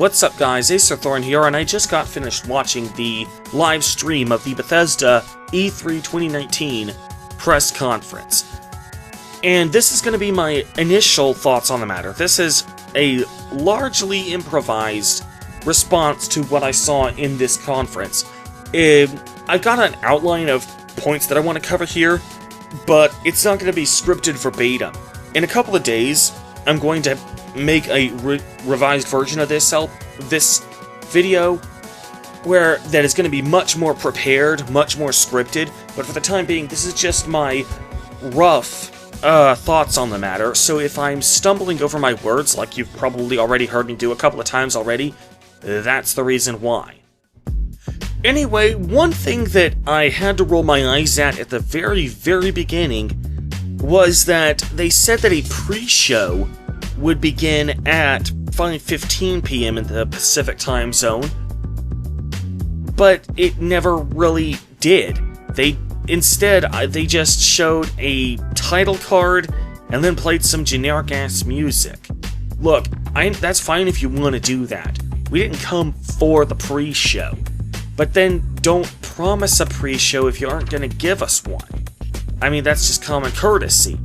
What's up guys, therein here, and I just got finished watching the live stream of the Bethesda E3 2019 press conference. And this is going to be my initial thoughts on the matter. This is a largely improvised response to what I saw in this conference. I've got an outline of points that I want to cover here, but it's not going to be scripted verbatim. In a couple of days, I'm going to make a revised version of this video that is going to be much more prepared, much more scripted, but for the time being, this is just my rough thoughts on the matter. So if I'm stumbling over my words, like you've probably already heard me do a couple of times already, that's the reason why. Anyway, one thing that I had to roll my eyes at the very, very beginning was that they said that a pre-show would begin at 5:15 p.m. in the Pacific time zone, but it never really did. Instead, they just showed a title card and then played some generic-ass music. Look, that's fine if you want to do that. We didn't come for the pre-show. But then don't promise a pre-show if you aren't going to give us one. I mean, that's just common courtesy.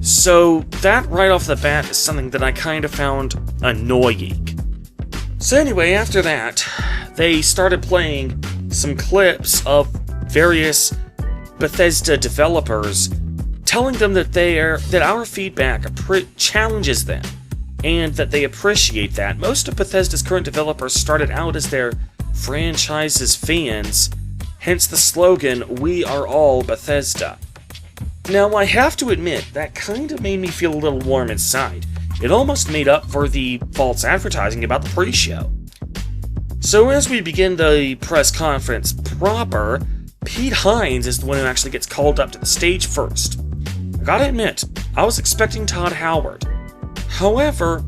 So that right off the bat is something that I kind of found annoying. So anyway, after that, they started playing some clips of various Bethesda developers telling them that our feedback challenges them and that they appreciate that. Most of Bethesda's current developers started out as their franchise's fans, hence the slogan, "We are all Bethesda." Now, I have to admit, that kind of made me feel a little warm inside. It almost made up for the false advertising about the pre-show. So as we begin the press conference proper, Pete Hines is the one who actually gets called up to the stage first. I gotta admit, I was expecting Todd Howard. However,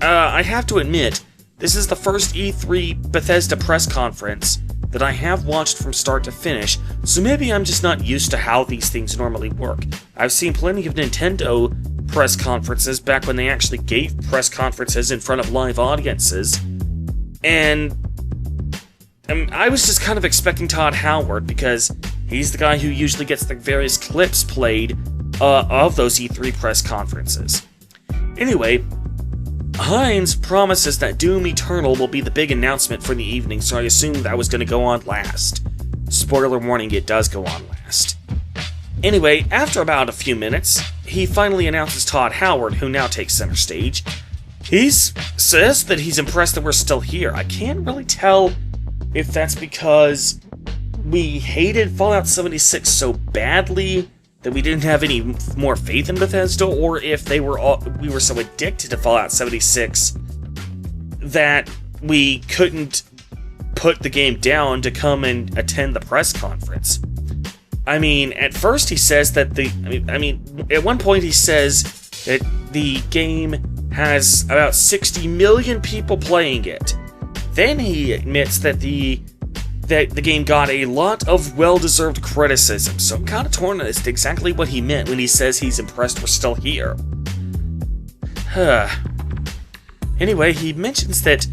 I have to admit, this is the first E3 Bethesda press conference that I have watched from start to finish, so maybe I'm just not used to how these things normally work. I've seen plenty of Nintendo press conferences back when they actually gave press conferences in front of live audiences, and I was just kind of expecting Todd Howard because he's the guy who usually gets the various clips played of those E3 press conferences. Anyway, Hines promises that Doom Eternal will be the big announcement for the evening, so I assumed that was going to go on last. Spoiler warning, it does go on last. Anyway, after about a few minutes, he finally announces Todd Howard, who now takes center stage. He says that he's impressed that we're still here. I can't really tell if that's because we hated Fallout 76 so badly that we didn't have any more faith in Bethesda, or if we were so addicted to Fallout 76 that we couldn't put the game down to come and attend the press conference. I mean, at first he says that at one point he says that the game has about 60 million people playing it. Then he admits that the game got a lot of well-deserved criticism, so I'm kind of torn as to exactly what he meant when he says he's impressed we're still here. Anyway, he mentions that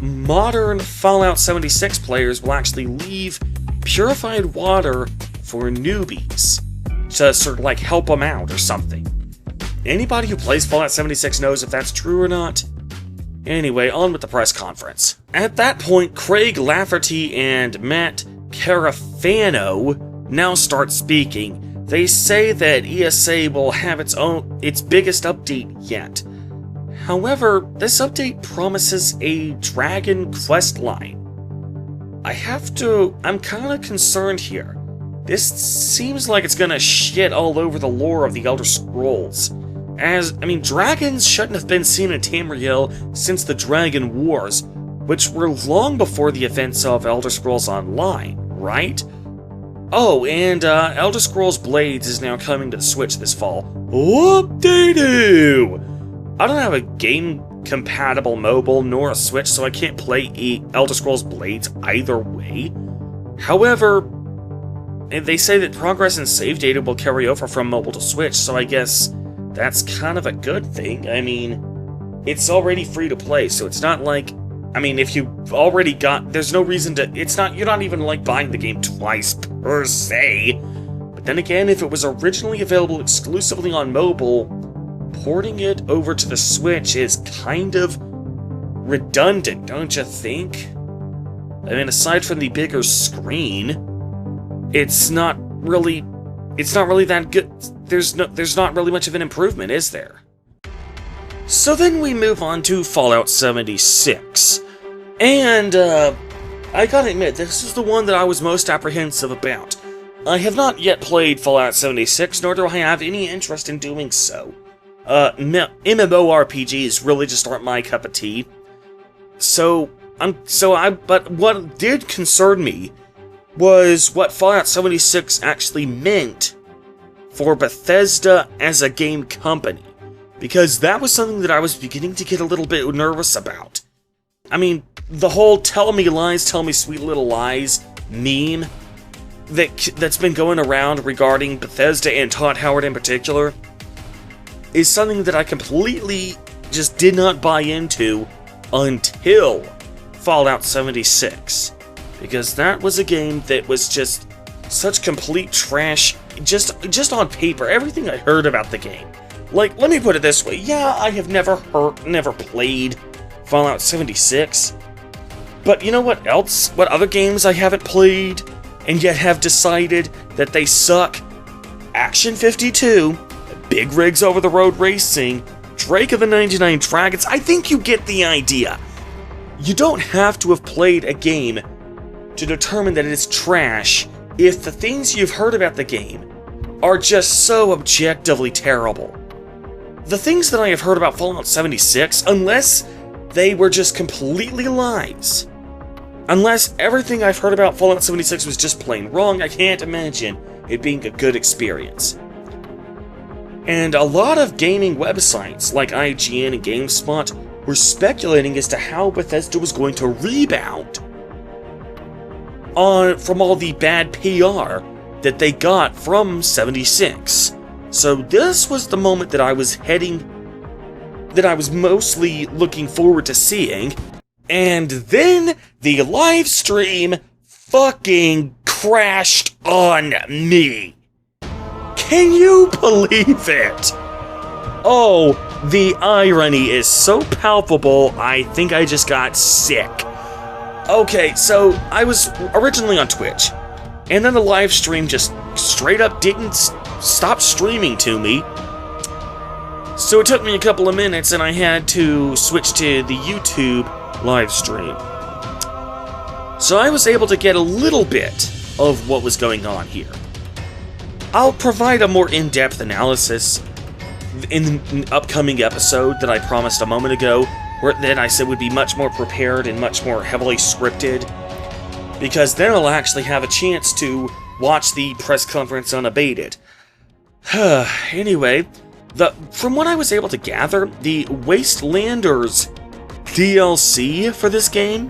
modern Fallout 76 players will actually leave purified water for newbies to sort of like help them out or something. Anybody who plays Fallout 76 knows if that's true or not. Anyway, on with the press conference. At that point, Craig Lafferty and Matt Carafano now start speaking. They say that ESA will have its biggest update yet. However, this update promises a Dragon quest line. I'm kind of concerned here. This seems like it's gonna shit all over the lore of the Elder Scrolls. Dragons shouldn't have been seen in Tamriel since the Dragon Wars, which were long before the events of Elder Scrolls Online, right? Oh, and Elder Scrolls Blades is now coming to the Switch this fall. Whoop-de-doo! I don't have a game-compatible mobile nor a Switch, so I can't play Elder Scrolls Blades either way. However, they say that progress and save data will carry over from mobile to Switch, so I guess that's kind of a good thing. I mean, it's already free to play, so it's not like, I mean, if you've already got, there's no reason to, you're not even like buying the game twice per se. But then again, if it was originally available exclusively on mobile, porting it over to the Switch is kind of redundant, don't you think? I mean, aside from the bigger screen, it's not really that good. There's not really much of an improvement, is there? So then we move on to Fallout 76. And, I gotta admit, this is the one that I was most apprehensive about. I have not yet played Fallout 76, nor do I have any interest in doing so. MMORPGs really just aren't my cup of tea. But what did concern me was what Fallout 76 actually meant for Bethesda as a game company. Because that was something that I was beginning to get a little bit nervous about. I mean, the whole tell me lies, tell me sweet little lies meme that's been going around regarding Bethesda and Todd Howard in particular is something that I completely just did not buy into until Fallout 76. Because that was a game that was just such complete trash, just on paper, everything I heard about the game. Like, let me put it this way, yeah, I have never played Fallout 76, but you know what else? What other games I haven't played, and yet have decided that they suck? Action 52, Big Rigs Over the Road Racing, Drake of the 99 Dragons. I think you get the idea. You don't have to have played a game to determine that it is trash if the things you've heard about the game are just so objectively terrible. The things that I have heard about Fallout 76, unless they were just completely lies, unless everything I've heard about Fallout 76 was just plain wrong, I can't imagine it being a good experience. And a lot of gaming websites, like IGN and GameSpot, were speculating as to how Bethesda was going to rebound from all the bad PR that they got from 76. So this was the moment that I was mostly looking forward to seeing, and then the live stream fucking crashed on me. Can you believe it? Oh, the irony is so palpable, I think I just got sick. Okay, so I was originally on Twitch, and then the live stream just straight up didn't stop streaming to me. So it took me a couple of minutes and I had to switch to the YouTube live stream. So I was able to get a little bit of what was going on here. I'll provide a more in-depth analysis in the upcoming episode that I promised a moment ago, where then I said would be much more prepared and much more heavily scripted, because then I'll actually have a chance to watch the press conference unabated. Anyway, from what I was able to gather, the Wastelanders DLC for this game,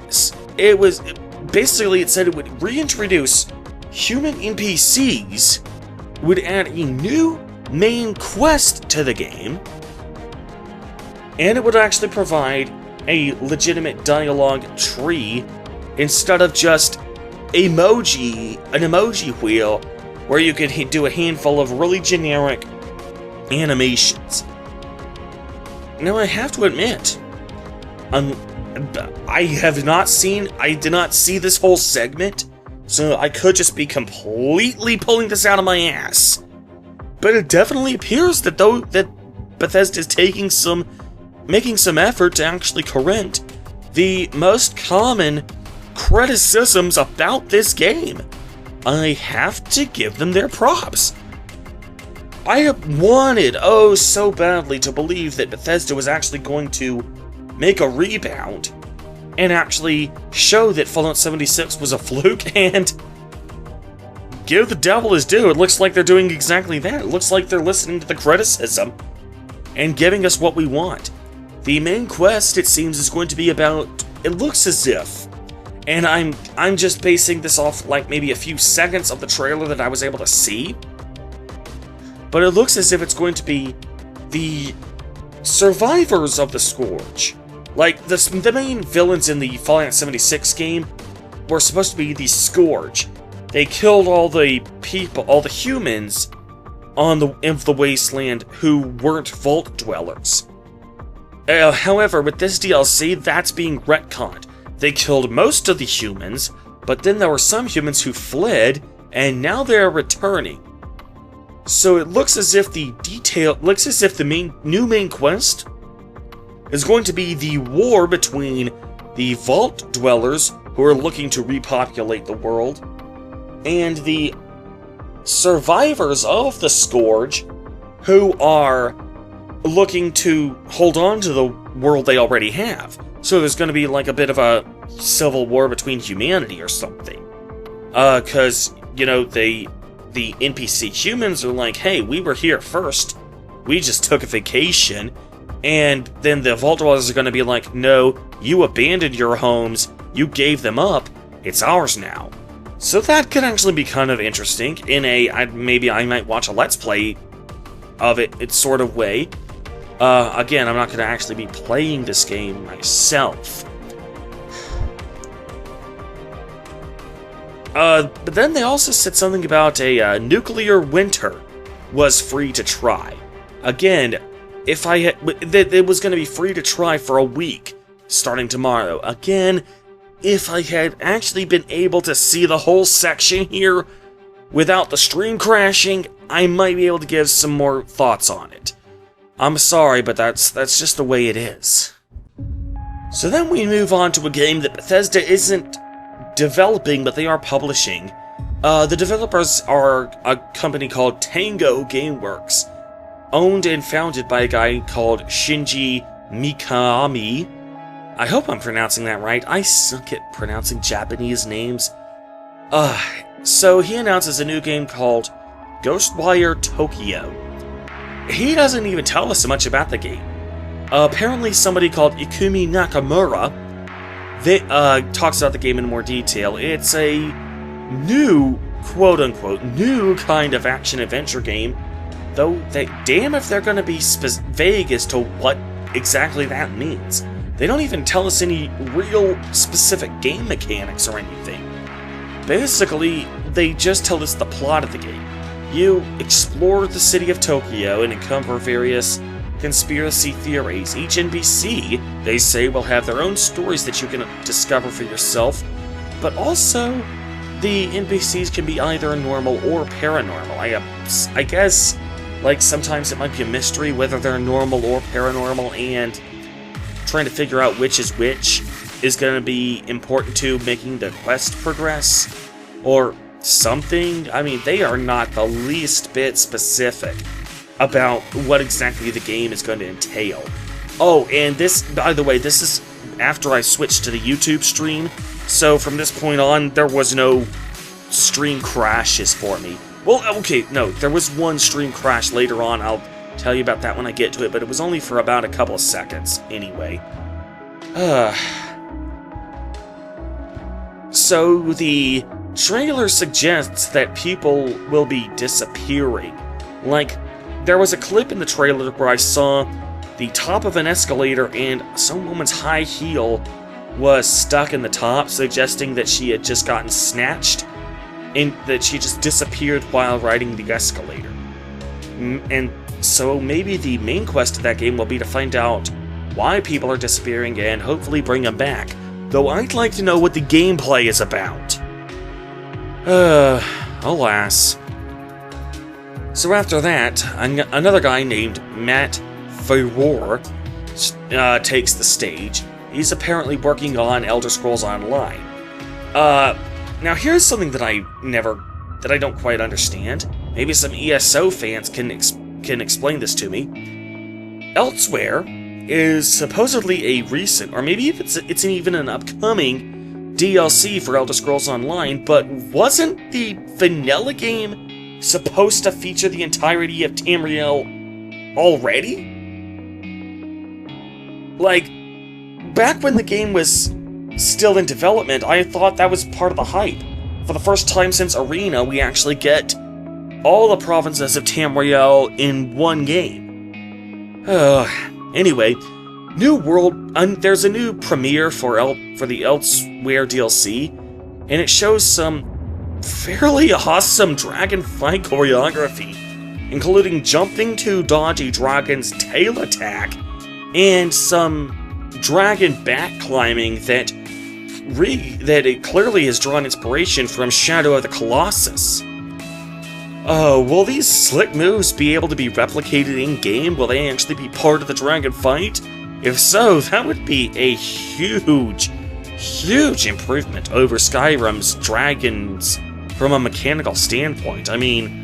it said it would reintroduce human NPCs, would add a new main quest to the game, and it would actually provide a legitimate dialogue tree instead of just an emoji wheel where you could do a handful of really generic animations. Now, I have to admit, I did not see this whole segment, so I could just be completely pulling this out of my ass. But it definitely appears that Bethesda is making some effort to actually correct the most common criticisms about this game. I have to give them their props. I wanted, so badly, to believe that Bethesda was actually going to make a rebound and actually show that Fallout 76 was a fluke, and give the devil his due. It looks like they're doing exactly that. It looks like they're listening to the criticism and giving us what we want. The main quest, it seems, is going to be about, it looks as if, and I'm just basing this off like maybe a few seconds of the trailer that I was able to see, but it looks as if it's going to be the survivors of the Scourge. Like, the main villains in the Fallout 76 game were supposed to be the Scourge. They killed all the people, all the humans of the wasteland who weren't vault dwellers. However, with this DLC, that's being retconned. They killed most of the humans, but then there were some humans who fled, and now they're returning. So it looks as if the new main quest is going to be the war between the vault dwellers who are looking to repopulate the world and the survivors of the Scourge who are looking to hold on to the world they already have. So there's going to be like a bit of a civil war between humanity or something. Because, the NPC humans are like, hey, we were here first. We just took a vacation. And then the Vault Dwellers are going to be like, no, you abandoned your homes. You gave them up. It's ours now. So that could actually be kind of interesting in maybe I might watch a Let's Play of it sort of way. Again, I'm not going to actually be playing this game myself. But then they also said something about a nuclear winter was free to try. Again, it was going to be free to try for a week, starting tomorrow. Again, if I had actually been able to see the whole section here without the stream crashing, I might be able to give some more thoughts on it. I'm sorry, but that's just the way it is. So then we move on to a game that Bethesda isn't developing, but they are publishing. The developers are a company called Tango Gameworks, owned and founded by a guy called Shinji Mikami. I hope I'm pronouncing that right. I suck at pronouncing Japanese names. So he announces a new game called Ghostwire Tokyo. He doesn't even tell us much about the game. Apparently somebody called Ikumi Nakamura talks about the game in more detail. It's a new, quote-unquote, new kind of action-adventure game, though damn if they're going to be vague as to what exactly that means. They don't even tell us any real specific game mechanics or anything. Basically, they just tell us the plot of the game. You explore the city of Tokyo and uncover various conspiracy theories. Each NPC, they say, will have their own stories that you can discover for yourself, but also the NPCs can be either normal or paranormal. I guess, like, sometimes it might be a mystery whether they're normal or paranormal, and trying to figure out which is which is going to be important to making the quest progress, or something. I mean, they are not the least bit specific about what exactly the game is going to entail. Oh, and this, by the way, this is after I switched to the YouTube stream, so from this point on, there was no stream crashes for me. Well, okay, no, there was one stream crash later on. I'll tell you about that when I get to it, but it was only for about a couple of seconds, anyway. So, the trailer suggests that people will be disappearing. Like, there was a clip in the trailer where I saw the top of an escalator and some woman's high heel was stuck in the top, suggesting that she had just gotten snatched and that she just disappeared while riding the escalator. And so maybe the main quest of that game will be to find out why people are disappearing and hopefully bring them back. Though I'd like to know what the gameplay is about. Alas. So after that, another guy named Matt Ferror takes the stage. He's apparently working on Elder Scrolls Online. Now here's something that I don't quite understand. Maybe some ESO fans can explain this to me. Elsewhere is supposedly a recent, or maybe if it's even an upcoming DLC for Elder Scrolls Online, but wasn't the vanilla game supposed to feature the entirety of Tamriel already? Like, back when the game was still in development, I thought that was part of the hype. For the first time since Arena, we actually get all the provinces of Tamriel in one game. Anyway, new world. There's a new premiere for the Elsewhere DLC, and it shows some fairly awesome dragon fight choreography, including jumping to dodge a dragon's tail attack, and some dragon back climbing that it clearly has drawn inspiration from Shadow of the Colossus. Will these slick moves be able to be replicated in-game? Will they actually be part of the dragon fight? If so, that would be a huge improvement over Skyrim's dragons from a mechanical standpoint. I mean,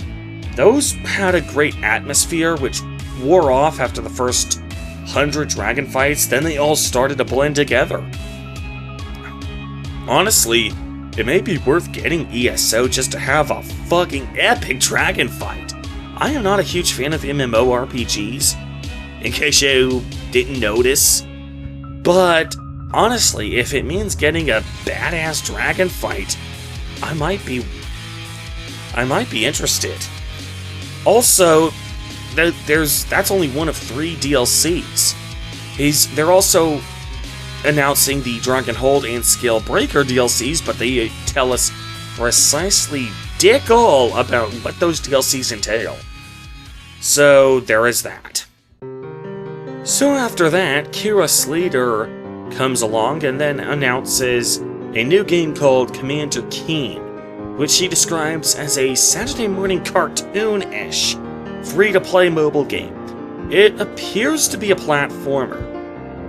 those had a great atmosphere, which wore off after the first 100 dragon fights, then they all started to blend together. Honestly, it may be worth getting ESO just to have a fucking epic dragon fight. I am not a huge fan of MMORPGs, in case you didn't notice. But honestly, if it means getting a badass dragon fight, I might be interested. Also, that's only one of 3 DLCs. They're also announcing the Drunken Hold and Scale Breaker DLCs, but they tell us precisely dick all about what those DLCs entail. So there is that. So after that, Kira Slater comes along and then announces a new game called Commander Keen, which she describes as a Saturday morning cartoon-ish, free-to-play mobile game. It appears to be a platformer.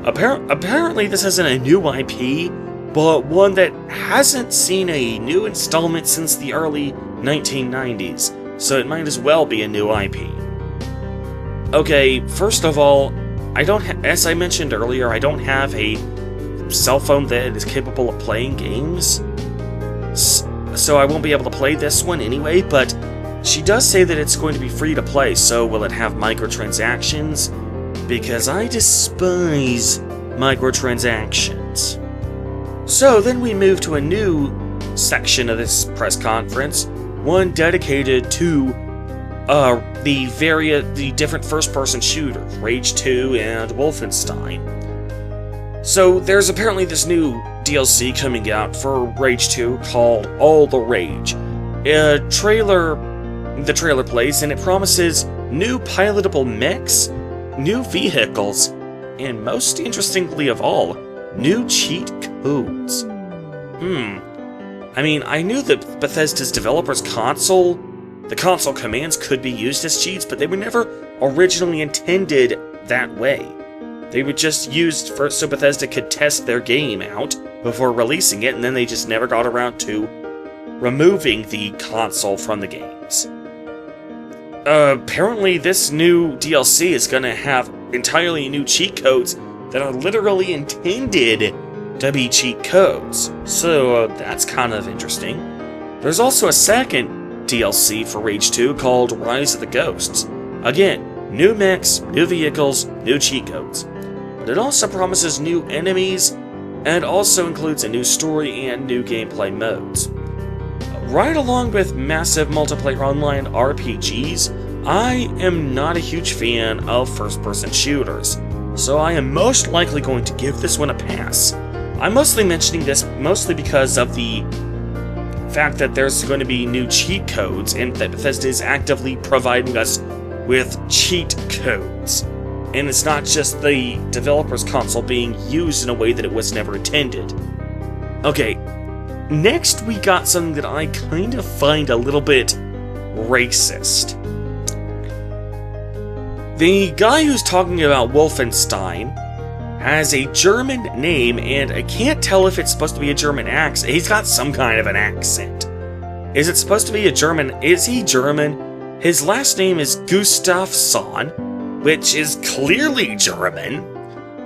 Apparently this isn't a new IP, but one that hasn't seen a new installment since the early 1990s, so it might as well be a new IP. Okay, first of all, as I mentioned earlier, I don't have a cell phone that is capable of playing games, so I won't be able to play this one anyway, but she does say that it's going to be free to play, so will it have microtransactions? Because I despise microtransactions. So then we move to a new section of this press conference, one dedicated to the different first-person shooters, Rage 2 and Wolfenstein. So there's apparently this new DLC coming out for Rage 2 called All the Rage. The trailer plays and it promises new pilotable mechs, new vehicles, and most interestingly of all, new cheat codes. I mean, I knew that Bethesda's developers' console commands could be used as cheats, but they were never originally intended that way. They were just used so Bethesda could test their game out before releasing it, and then they just never got around to removing the console from the games. Apparently this new DLC is going to have entirely new cheat codes that are literally intended to be cheat codes. So that's kind of interesting. There's also a second DLC for Rage 2 called Rise of the Ghosts. Again, new mechs, new vehicles, new cheat codes. But it also promises new enemies, and also includes a new story and new gameplay modes. Right along with massive multiplayer online RPGs, I am not a huge fan of first-person shooters, so I am most likely going to give this one a pass. I'm mostly mentioning this mostly because of the fact that there's going to be new cheat codes, and that Bethesda is actively providing us with cheat codes. And it's not just the developer's console being used in a way that it was never intended. Okay, next we got something that I kind of find a little bit racist. The guy who's talking about Wolfenstein has a German name, and I can't tell if it's supposed to be a German accent. He's got some kind of an accent. Is it supposed to be a German? Is he German? His last name is Gustafsson, which is clearly German,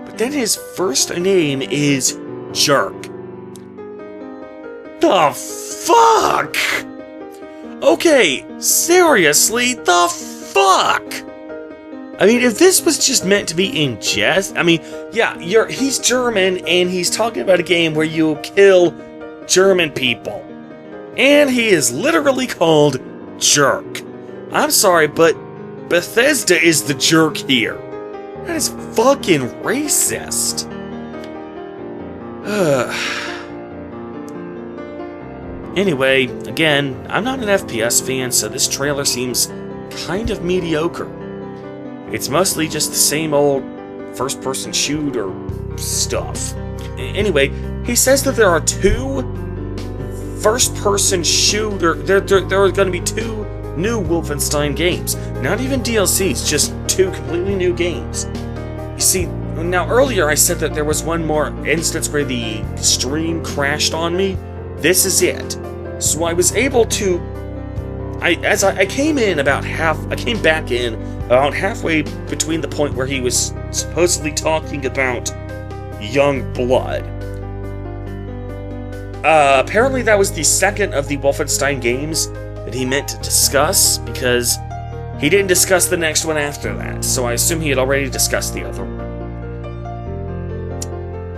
but then his first name is Jerk. The fuck? Okay, seriously, the fuck? I mean, if this was just meant to be in jest, I mean, yeah, he's German, and he's talking about a game where you kill German people. And he is literally called Jerk. I'm sorry, but Bethesda is the jerk here. That is fucking racist. Anyway, again, I'm not an FPS fan, so this trailer seems kind of mediocre. It's mostly just the same old first-person shooter stuff. Anyway, he says that there are two first-person shooter... There are going to be two new Wolfenstein games. Not even DLCs, just two completely new games. You see, now earlier I said that there was one more instance where the stream crashed on me. This is it. So I was able to... I came back in about halfway between the point where he was supposedly talking about young blood. Apparently that was the second of the Wolfenstein games that he meant to discuss, because he didn't discuss the next one after that, so I assume he had already discussed the other one.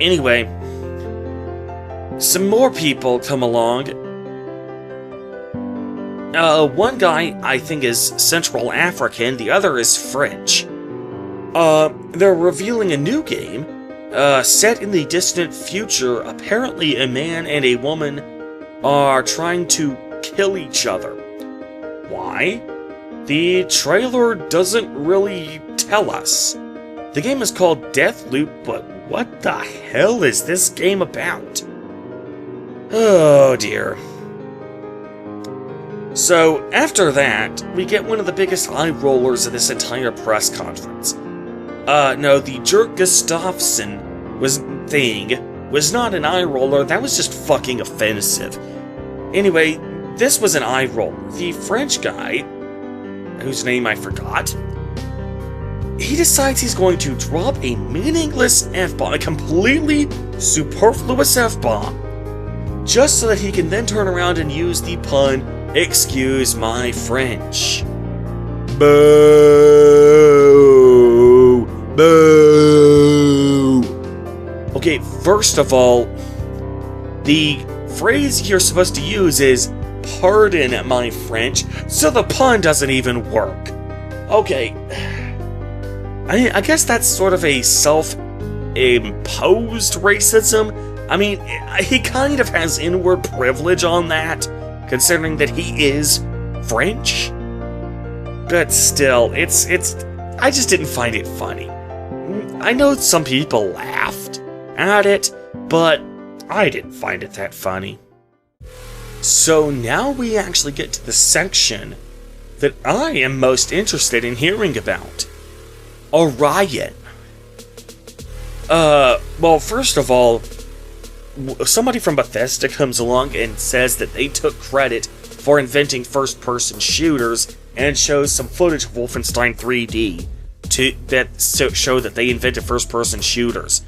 Anyway, some more people come along. One guy, I think, is Central African, the other is French. They're revealing a new game, set in the distant future. Apparently a man and a woman are trying to kill each other. Why? The trailer doesn't really tell us. The game is called Deathloop, but what the hell is this game about? Oh dear. So, after that, we get one of the biggest eye rollers of this entire press conference. No, the Jerk Gustafsson was not an eye roller, that was just fucking offensive. Anyway, this was an eye roller. The French guy, whose name I forgot, he decides he's going to drop a meaningless F-bomb, a completely superfluous F-bomb, just so that he can then turn around and use the pun, "Excuse my French." Boo! Boo! Okay, first of all, the phrase you're supposed to use is "Pardon my French," so the pun doesn't even work. Okay, I guess that's sort of a self-imposed racism. I mean, he kind of has inward privilege on that, considering that he is French. But still, I just didn't find it funny. I know some people laughed at it, but I didn't find it that funny. So now we actually get to the section that I am most interested in hearing about. Orion. Well, first of all, somebody from Bethesda comes along and says that they took credit for inventing first-person shooters and shows some footage of Wolfenstein 3D that show that they invented first-person shooters.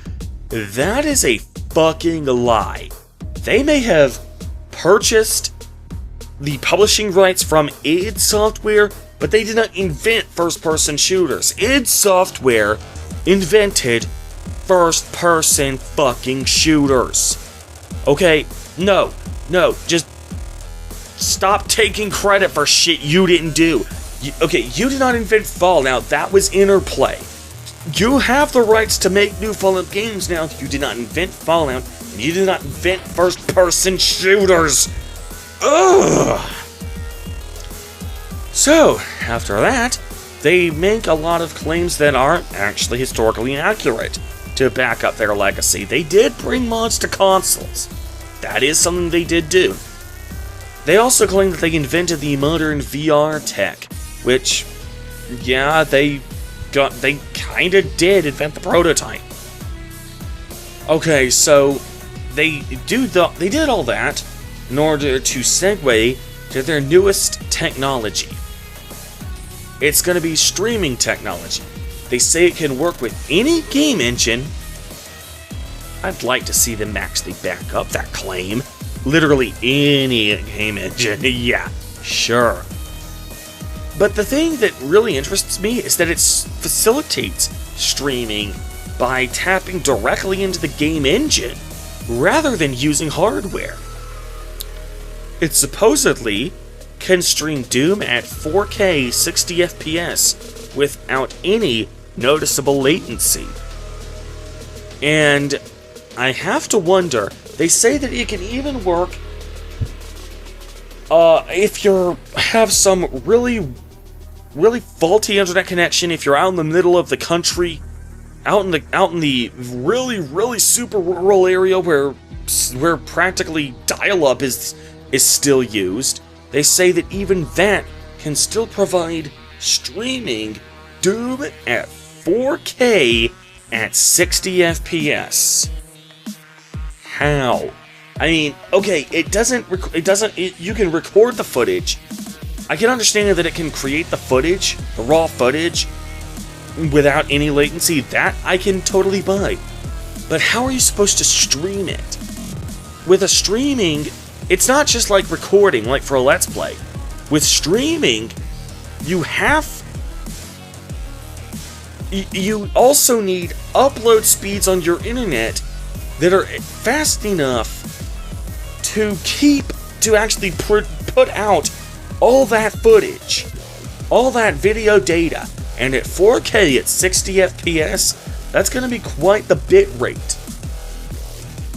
That is a fucking lie. They may have purchased the publishing rights from id Software, but they did not invent first-person shooters. id Software invented first-person fucking shooters. Okay? No, just stop taking credit for shit you didn't do. You did not invent Fallout, that was Interplay. You have the rights to make new Fallout games now. You did not invent Fallout, and you did not invent first-person shooters. Ugh! So, after that, they make a lot of claims that aren't actually historically accurate to back up their legacy. They did bring mods to consoles. That is something they did do. They also claim that they invented the modern VR tech, which, yeah, they kinda did invent the prototype. Okay, so they did all that in order to segue to their newest technology. It's going to be streaming technology. They say it can work with any game engine. I'd like to see them actually back up that claim. Literally any game engine. Yeah, sure. But the thing that really interests me is that it facilitates streaming by tapping directly into the game engine, rather than using hardware. It supposedly can stream Doom at 4K 60 FPS without any noticeable latency. And I have to wonder, they say that it can even work if you have some really faulty internet connection, if you're out in the middle of the country, out in the really super rural area where practically dial-up is still used. They say that even that can still provide streaming Doom at 4K at 60 FPS. How? I mean, okay, you can record the footage. I can understand that it can create the footage, the raw footage, without any latency. That I can totally buy. But how are you supposed to stream it? With a streaming, it's not just like recording, like for a Let's Play. With streaming, you also need upload speeds on your internet that are fast enough to actually put out all that footage, all that video data, and at 4K at 60 FPS, that's going to be quite the bit rate.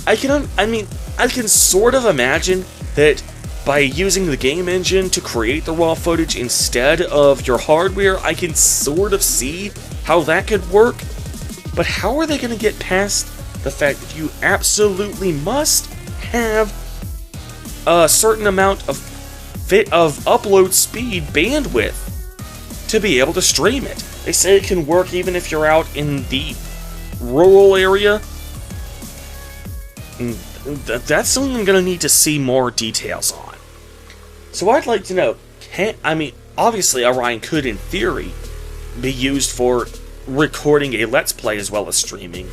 I can sort of imagine that by using the game engine to create the raw footage instead of your hardware, I can sort of see how that could work. But how are they going to get past the fact that you absolutely must have a certain amount of upload speed bandwidth to be able to stream it? They say it can work even if you're out in the rural area. That's something I'm going to need to see more details on. So I'd like to know, obviously Orion could, in theory, be used for recording a Let's Play as well as streaming,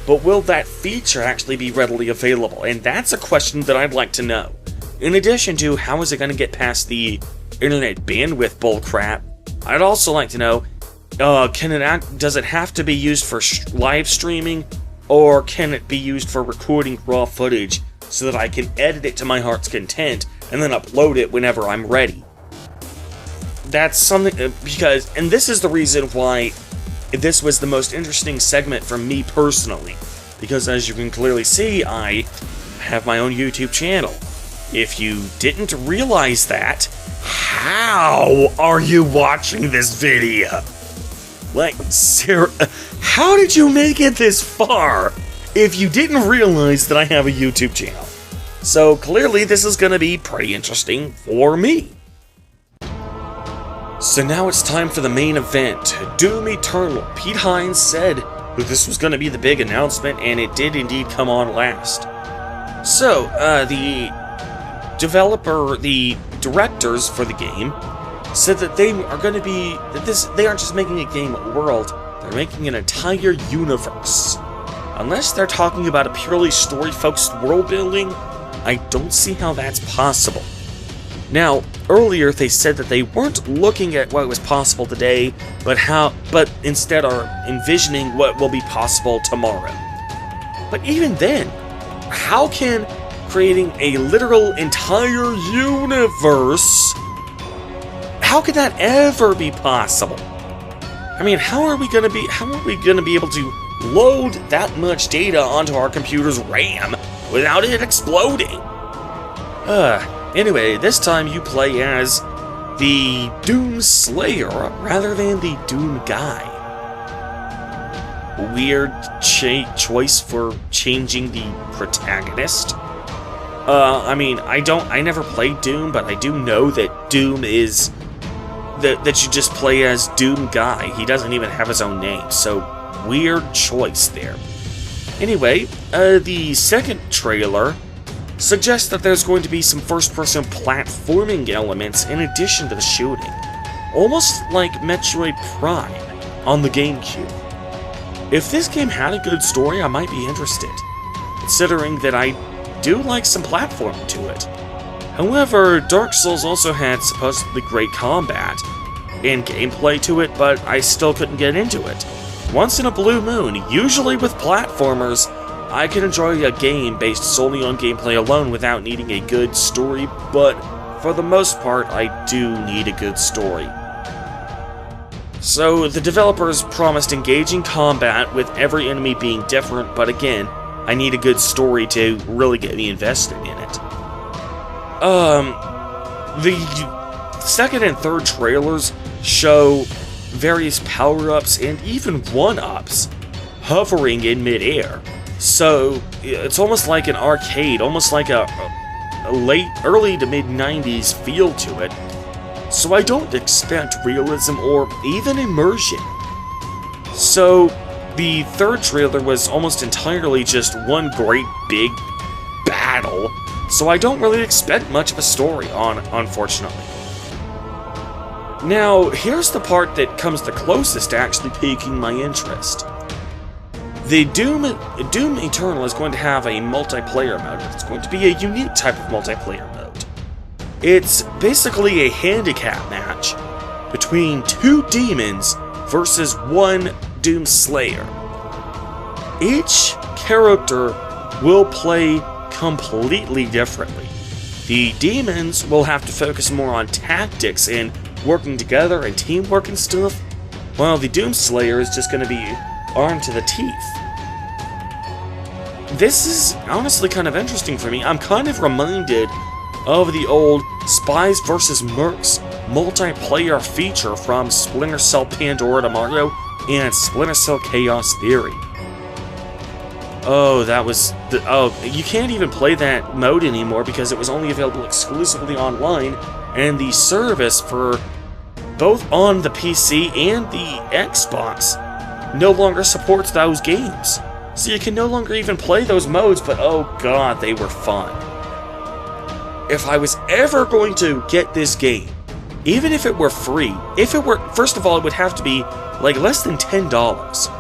but will that feature actually be readily available? And that's a question that I'd like to know. In addition to, how is it going to get past the internet bandwidth bullcrap, I'd also like to know, does it have to be used for live streaming, or can it be used for recording raw footage so that I can edit it to my heart's content and then upload it whenever I'm ready? That's something, and this is the reason why this was the most interesting segment for me personally, because as you can clearly see, I have my own YouTube channel. If you didn't realize that, how are you watching this video? Like, Sarah, how did you make it this far if you didn't realize that I have a YouTube channel? So clearly this is going to be pretty interesting for me. So now it's time for the main event, Doom Eternal. Pete Hines said that this was going to be the big announcement, and it did indeed come on last. So, the directors for the game said that they are going to be, they aren't just making a game world, they're making an entire universe. Unless they're talking about a purely story-focused world building, I don't see how that's possible. Now, earlier they said that they weren't looking at what was possible today, but instead are envisioning what will be possible tomorrow. But even then, how can creating a literal entire universe, how could that ever be possible? I mean, how are we gonna be able to load that much data onto our computer's RAM without it exploding? Anyway, this time you play as the Doom Slayer rather than the Doom Guy. Weird choice for changing the protagonist. I never played Doom, but I do know that Doom is that you just play as Doom Guy. He doesn't even have his own name, so weird choice there. Anyway, the second trailer suggests that there's going to be some first-person platforming elements in addition to the shooting, almost like Metroid Prime on the GameCube. If this game had a good story, I might be interested, considering that I do like some platforming to it. However, Dark Souls also had supposedly great combat and gameplay to it, but I still couldn't get into it. Once in a blue moon, usually with platformers, I can enjoy a game based solely on gameplay alone without needing a good story, but for the most part, I do need a good story. So, the developers promised engaging combat with every enemy being different, but again, I need a good story to really get me invested in it. The second and third trailers show various power-ups and even one-ups hovering in mid-air. So, it's almost like an arcade, almost like a early to mid-90s feel to it. So I don't expect realism or even immersion. So, the third trailer was almost entirely just one great big battle, so I don't really expect much of a story, unfortunately. Now, here's the part that comes the closest to actually piquing my interest. The Doom Eternal is going to have a multiplayer mode. It's going to be a unique type of multiplayer mode. It's basically a handicap match between two demons versus one Doom Slayer. Each character will play completely differently. The demons will have to focus more on tactics and working together and teamwork and stuff, while the Doom Slayer is just going to be armed to the teeth. This is honestly kind of interesting for me. I'm kind of reminded of the old Spies vs. Mercs multiplayer feature from Splinter Cell Pandora to Mario and Splinter Cell Chaos Theory. Oh, you can't even play that mode anymore because it was only available exclusively online, and the service for both on the PC and the Xbox no longer supports those games. So you can no longer even play those modes, but oh god, they were fun. If I was ever going to get this game, even if it were free, first of all, it would have to be like less than $10.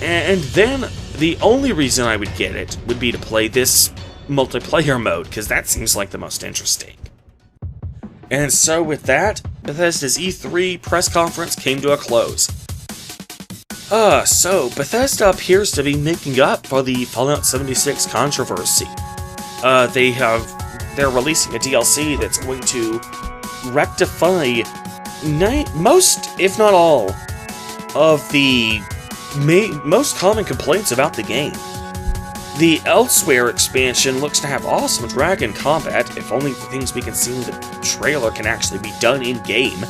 And then the only reason I would get it would be to play this multiplayer mode, because that seems like the most interesting. And so with that, Bethesda's E3 press conference came to a close. So Bethesda appears to be making up for the Fallout 76 controversy. They're releasing a DLC that's going to rectify most, if not all, of the most common complaints about the game. The Elsewhere expansion looks to have awesome dragon combat, if only the things we can see in the trailer can actually be done in-game.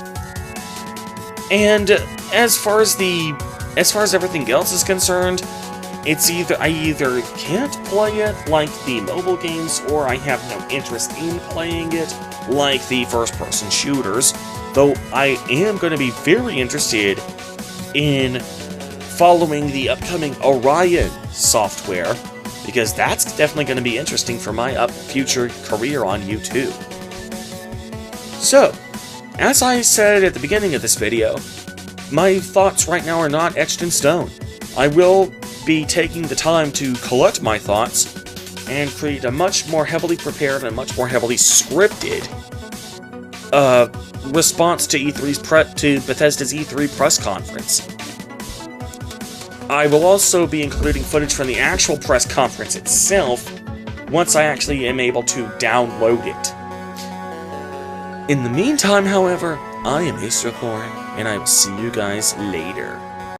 And as far as everything else is concerned, I either can't play it like the mobile games, or I have no interest in playing it like the first-person shooters, though I am going to be very interested in following the upcoming Orion software, because that's definitely going to be interesting for my future career on YouTube. So, as I said at the beginning of this video, my thoughts right now are not etched in stone. I will be taking the time to collect my thoughts and create a much more heavily prepared and much more heavily scripted response to Bethesda's E3 press conference. I will also be including footage from the actual press conference itself once I actually am able to download it. In the meantime, however, I am Acer Thorn, and I will see you guys later.